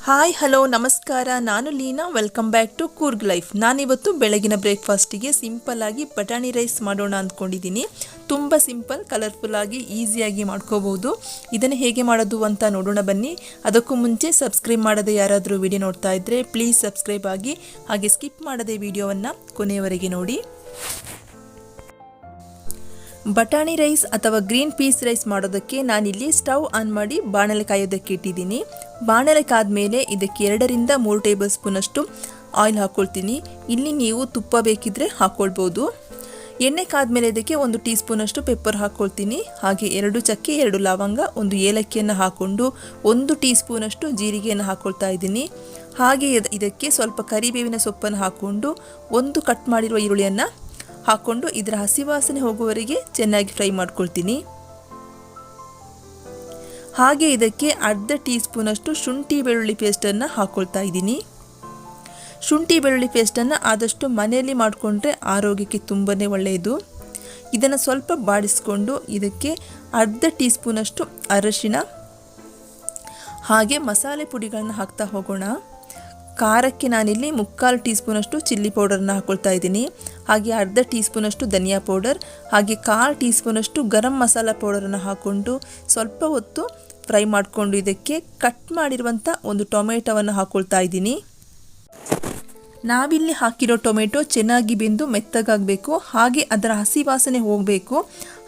Hi hello ನಮಸ್ಕಾರ, ನಾನು Leena. Welcome back to Coorg life. ನಾನಿವತ್ತು ಬೆಳಗಿನ ಬ್ರೇಕ್ಫಾಸ್ಟಿಗೆ ಸಿಂಪಲ್ಲಾಗಿ ಬಟಾಣಿ ರೈಸ್ ಮಾಡೋಣ ಅಂದ್ಕೊಂಡಿದ್ದೀನಿ. ತುಂಬ ಸಿಂಪಲ್, ಕಲರ್ಫುಲ್ಲಾಗಿ, ಈಸಿಯಾಗಿ ಮಾಡ್ಕೋಬೋದು. ಇದನ್ನು ಹೇಗೆ ಮಾಡೋದು ಅಂತ ನೋಡೋಣ ಬನ್ನಿ. ಅದಕ್ಕೂ ಮುಂಚೆ ಸಬ್ಸ್ಕ್ರೈಬ್ ಮಾಡದೆ ಯಾರಾದರೂ ವಿಡಿಯೋ ನೋಡ್ತಾ ಇದ್ದರೆ ಪ್ಲೀಸ್ ಸಬ್ಸ್ಕ್ರೈಬ್ ಆಗಿ, ಹಾಗೆ ಸ್ಕಿಪ್ ಮಾಡದೆ ವಿಡಿಯೋವನ್ನು ಕೊನೆಯವರೆಗೆ ನೋಡಿ. ಬಟಾಣಿ ರೈಸ್ ಅಥವಾ ಗ್ರೀನ್ ಪೀಸ್ ರೈಸ್ ಮಾಡೋದಕ್ಕೆ ನಾನಿಲ್ಲಿ ಸ್ಟವ್ ಆನ್ ಮಾಡಿ ಬಾಣಲೆ ಕಾಯೋದಕ್ಕೆ ಇಟ್ಟಿದ್ದೀನಿ. ಬಾಣಲೆ ಕಾದ್ಮೇಲೆ ಇದಕ್ಕೆ 2 ರಿಂದ 3 ಟೇಬಲ್ ಸ್ಪೂನಷ್ಟು ಆಯಿಲ್ ಹಾಕ್ಕೊಳ್ತೀನಿ. ಇಲ್ಲಿ ನೀವು ತುಪ್ಪ ಬೇಕಿದ್ರೆ ಹಾಕ್ಕೊಳ್ಬೋದು. ಎಣ್ಣೆ ಕಾದ್ಮೇಲೆ ಇದಕ್ಕೆ 1 ಟೀ ಸ್ಪೂನಷ್ಟು ಪೆಪ್ಪರ್ ಹಾಕ್ಕೊಳ್ತೀನಿ. ಹಾಗೆ 2 ಚಕ್ಕೆ, 2 ಲವಂಗ, 1 ಏಲಕ್ಕಿಯನ್ನು ಹಾಕ್ಕೊಂಡು 1 ಟೀ ಸ್ಪೂನಷ್ಟು ಜೀರಿಗೆಯನ್ನು ಹಾಕ್ಕೊಳ್ತಾ ಇದ್ದೀನಿ. ಹಾಗೆ ಇದಕ್ಕೆ ಸ್ವಲ್ಪ ಕರಿಬೇವಿನ ಸೊಪ್ಪನ್ನು ಹಾಕ್ಕೊಂಡು 1 ಕಟ್ ಮಾಡಿರುವ ಈರುಳ್ಳಿಯನ್ನು ಹಾಕ್ಕೊಂಡು ಇದರ ಹಸಿ ವಾಸನೆ ಹೋಗುವವರೆಗೆ ಚೆನ್ನಾಗಿ ಫ್ರೈ ಮಾಡ್ಕೊಳ್ತೀನಿ. ಹಾಗೆ ಇದಕ್ಕೆ ಅರ್ಧ ಟೀ ಸ್ಪೂನಷ್ಟು ಶುಂಠಿ ಬೆಳ್ಳುಳ್ಳಿ ಪೇಸ್ಟನ್ನು ಹಾಕ್ಕೊಳ್ತಾ ಇದ್ದೀನಿ. ಶುಂಠಿ ಬೆಳ್ಳುಳ್ಳಿ ಪೇಸ್ಟನ್ನು ಆದಷ್ಟು ಮನೆಯಲ್ಲಿ ಮಾಡಿಕೊಂಡ್ರೆ ಆರೋಗ್ಯಕ್ಕೆ ತುಂಬಾ ಒಳ್ಳೆಯದು. ಇದನ್ನು ಸ್ವಲ್ಪ ಬಾಡಿಸ್ಕೊಂಡು ಇದಕ್ಕೆ ಅರ್ಧ ಟೀ ಸ್ಪೂನಷ್ಟು ಅರಶಿನ ಹಾಗೆ ಮಸಾಲೆ ಪುಡಿಗಳನ್ನು ಹಾಕ್ತಾ ಹೋಗೋಣ. ಖಾರಕ್ಕೆ ನಾನಿಲ್ಲಿ 3/4 ಟೀ ಸ್ಪೂನಷ್ಟು ಚಿಲ್ಲಿ ಪೌಡರನ್ನು ಹಾಕ್ಕೊಳ್ತಾ ಇದ್ದೀನಿ. ಹಾಗೆ ಅರ್ಧ ಟೀ ಸ್ಪೂನಷ್ಟು ಧನಿಯಾ ಪೌಡರ್, ಹಾಗೆ 1/4 ಟೀ ಸ್ಪೂನಷ್ಟು ಗರಂ ಮಸಾಲ ಪೌಡರನ್ನು ಹಾಕ್ಕೊಂಡು ಸ್ವಲ್ಪ ಹೊತ್ತು ಫ್ರೈ ಮಾಡಿಕೊಂಡು ಇದಕ್ಕೆ ಕಟ್ ಮಾಡಿರುವಂಥ 1 ಟೊಮೆಟೊವನ್ನು ಹಾಕ್ಕೊಳ್ತಾ ಇದ್ದೀನಿ. ನಾವಿಲ್ಲಿ ಹಾಕಿರೋ ಟೊಮೆಟೊ ಚೆನ್ನಾಗಿ ಬೆಂದು ಮೆತ್ತಗಾಗಬೇಕು, ಹಾಗೆ ಅದರ ಹಸಿ ವಾಸನೆ ಹೋಗಬೇಕು.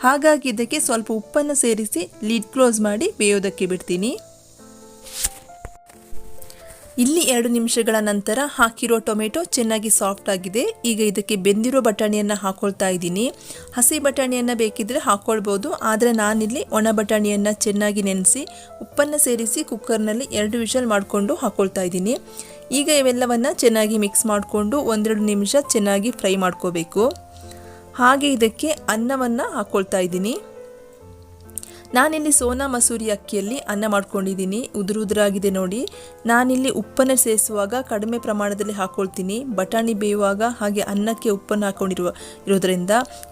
ಹಾಗಾಗಿ ಇದಕ್ಕೆ ಸ್ವಲ್ಪ ಉಪ್ಪನ್ನು ಸೇರಿಸಿ ಲಿಡ್ ಕ್ಲೋಸ್ ಮಾಡಿ ಬೇಯೋದಕ್ಕೆ ಬಿಡ್ತೀನಿ. ಇಲ್ಲಿ 2 ನಿಮಿಷಗಳ ನಂತರ ಹಾಕಿರೋ ಟೊಮೆಟೊ ಚೆನ್ನಾಗಿ ಸಾಫ್ಟ್ ಆಗಿದೆ. ಈಗ ಇದಕ್ಕೆ ಬೆಂದಿರೋ ಬಟಾಣಿಯನ್ನು ಹಾಕ್ಕೊಳ್ತಾ ಇದ್ದೀನಿ. ಹಸಿ ಬಟಾಣಿಯನ್ನು ಬೇಕಿದ್ರೆ ಹಾಕ್ಕೊಳ್ಬೋದು, ಆದರೆ ನಾನಿಲ್ಲಿ ಒಣ ಬಟಾಣಿಯನ್ನು ಚೆನ್ನಾಗಿ ನೆನೆಸಿ ಉಪ್ಪನ್ನು ಸೇರಿಸಿ ಕುಕ್ಕರ್ನಲ್ಲಿ 2 ವಿಷಲ್ ಮಾಡಿಕೊಂಡು ಹಾಕ್ಕೊಳ್ತಾ ಇದ್ದೀನಿ. ಈಗ ಇವೆಲ್ಲವನ್ನು ಚೆನ್ನಾಗಿ ಮಿಕ್ಸ್ ಮಾಡಿಕೊಂಡು 1-2 ನಿಮಿಷ ಚೆನ್ನಾಗಿ ಫ್ರೈ ಮಾಡ್ಕೋಬೇಕು. ಹಾಗೆ ಇದಕ್ಕೆ ಅನ್ನವನ್ನು ಹಾಕ್ಕೊಳ್ತಾ ಇದ್ದೀನಿ. ನಾನಿಲ್ಲಿ ಸೋನಾ ಮಸೂರಿ ಅಕ್ಕಿಯಲ್ಲಿ ಅನ್ನ ಮಾಡ್ಕೊಂಡಿದ್ದೀನಿ. ಉದುರಾಗಿದೆ ನೋಡಿ. ನಾನಿಲ್ಲಿ ಉಪ್ಪನ್ನು ಸೇರಿಸುವಾಗ ಕಡಿಮೆ ಪ್ರಮಾಣದಲ್ಲಿ ಹಾಕ್ಕೊಳ್ತೀನಿ. ಬಟಾಣಿ ಬೇಯುವಾಗ ಹಾಗೆ ಅನ್ನಕ್ಕೆ ಉಪ್ಪನ್ನು ಇರೋದ್ರಿಂದ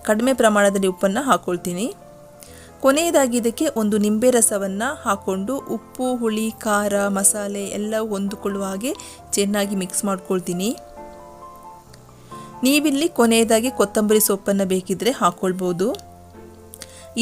ಕಡಿಮೆ ಪ್ರಮಾಣದಲ್ಲಿ ಉಪ್ಪನ್ನು ಹಾಕ್ಕೊಳ್ತೀನಿ. ಕೊನೆಯದಾಗಿ ಇದಕ್ಕೆ 1 ನಿಂಬೆ ರಸವನ್ನು ಹಾಕ್ಕೊಂಡು ಉಪ್ಪು, ಹುಳಿ, ಖಾರ, ಮಸಾಲೆ ಎಲ್ಲವೂ ಹೊಂದಿಕೊಳ್ಳುವ ಹಾಗೆ ಚೆನ್ನಾಗಿ ಮಿಕ್ಸ್ ಮಾಡ್ಕೊಳ್ತೀನಿ. ನೀವಿಲ್ಲಿ ಕೊನೆಯದಾಗಿ ಕೊತ್ತಂಬರಿ ಸೊಪ್ಪನ್ನು ಬೇಕಿದ್ರೆ ಹಾಕ್ಕೊಳ್ಬೋದು.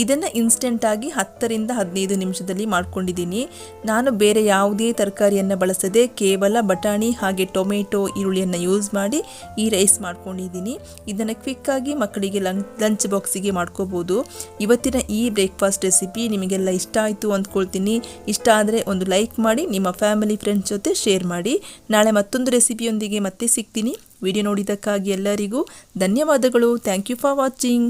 ಇದನ್ನು ಇನ್ಸ್ಟೆಂಟಾಗಿ 10 ರಿಂದ 15 ನಿಮಿಷದಲ್ಲಿ ಮಾಡ್ಕೊಂಡಿದ್ದೀನಿ. ನಾನು ಬೇರೆ ಯಾವುದೇ ತರಕಾರಿಯನ್ನು ಬಳಸದೆ ಕೇವಲ ಬಟಾಣಿ ಹಾಗೆ ಟೊಮೆಟೊ, ಈರುಳ್ಳಿಯನ್ನು ಯೂಸ್ ಮಾಡಿ ಈ ರೈಸ್ ಮಾಡ್ಕೊಂಡಿದ್ದೀನಿ. ಇದನ್ನು ಕ್ವಿಕ್ಕಾಗಿ ಮಕ್ಕಳಿಗೆ ಲಂಚ್ ಬಾಕ್ಸಿಗೆ ಮಾಡ್ಕೋಬೋದು. ಇವತ್ತಿನ ಈ ಬ್ರೇಕ್ಫಾಸ್ಟ್ ರೆಸಿಪಿ ನಿಮಗೆಲ್ಲ ಇಷ್ಟ ಆಯಿತು ಅಂದ್ಕೊಳ್ತೀನಿ. ಇಷ್ಟ ಆದರೆ ಒಂದು ಲೈಕ್ ಮಾಡಿ, ನಿಮ್ಮ ಫ್ಯಾಮಿಲಿ ಫ್ರೆಂಡ್ಸ್ ಜೊತೆ ಶೇರ್ ಮಾಡಿ. ನಾಳೆ ಮತ್ತೊಂದು ರೆಸಿಪಿಯೊಂದಿಗೆ ಮತ್ತೆ ಸಿಗ್ತೀನಿ. ವಿಡಿಯೋ ನೋಡಿದ್ದಕ್ಕಾಗಿ ಎಲ್ಲರಿಗೂ ಧನ್ಯವಾದಗಳು. Thank you for watching.